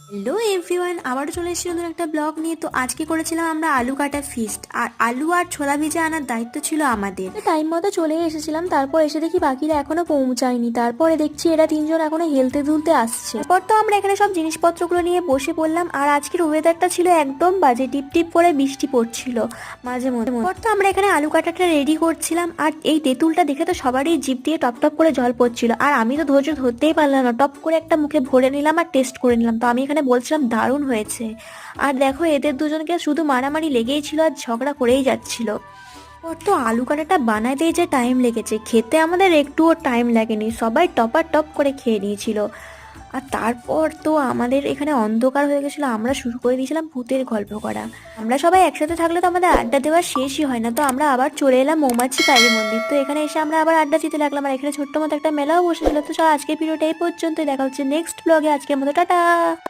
Hello everyone, আবারও চলে এসেছি নতুন একটা ব্লগ নিয়ে। তো আজকে করেছিলাম আমরা আলু কাটা ফিস্ট, আর আলু আর ছোলা ভেজে আনার দায়িত্ব ছিল আমাদের। টাইম মতো চলে এসেছিলাম, তারপর এসে দেখি বাকিরা এখনো পৌঁছায়নি। তারপরে দেখছি এরা তিনজন এখনো হেলতে দুলতে আসছে। তারপর তো আমরা এখানে সব জিনিসপত্রগুলো নিয়ে বসে পড়লাম, আর আজকের ওয়েদারটা ছিল একদম বাজে, টিপ টিপ করে বৃষ্টি পড়ছিল মাঝে মধ্যে। তারপর তো আমরা এখানে আলু কাটাটা রেডি করছিলাম, আর এই তেঁতুলটা দেখে তো সবারই জিভ দিয়ে টপ টপ করে জল পড়ছিল, আর আমি তো ধৈর্য ধরতেই পারলাম না, টপ করে একটা মুখে ভরে নিলাম আর টেস্ট করে নিলাম। তো আমি এখানে বলছিলাম দারুণ হয়েছে। আর দেখো এদের দুজনকে শুধু মারামারি লেগেই ছিল আর ঝগড়া করেই যাচ্ছিল। ওর তো আলু কাটাটা বানাইতেই যে টাইম লেগেছে, খেতে আমাদের একটুও টাইম লাগেনি, সবাই টপার টপ করে খেয়ে নিয়েছিল। আর তারপর তো আমাদের এখানে অন্ধকার হয়ে গেছিলো, আমরা শুরু করে দিয়েছিলাম ভূতের গল্প করা। আমরা সবাই একসাথে থাকলে তো আমাদের আড্ডা দেওয়ার শেষই হয় না। তো আমরা আবার চলে এলাম মৌমাছি কালী মন্দির। তো এখানে এসে আমরা আবার আড্ডা দিতে লাগলাম, আর এখানে ছোট্ট মতো একটা মেলাও বসেছিল। তো চল আজকের ভিডিওটা এই পর্যন্তই, দেখা হচ্ছে নেক্সট ব্লগে। আজকের মতো টাটা।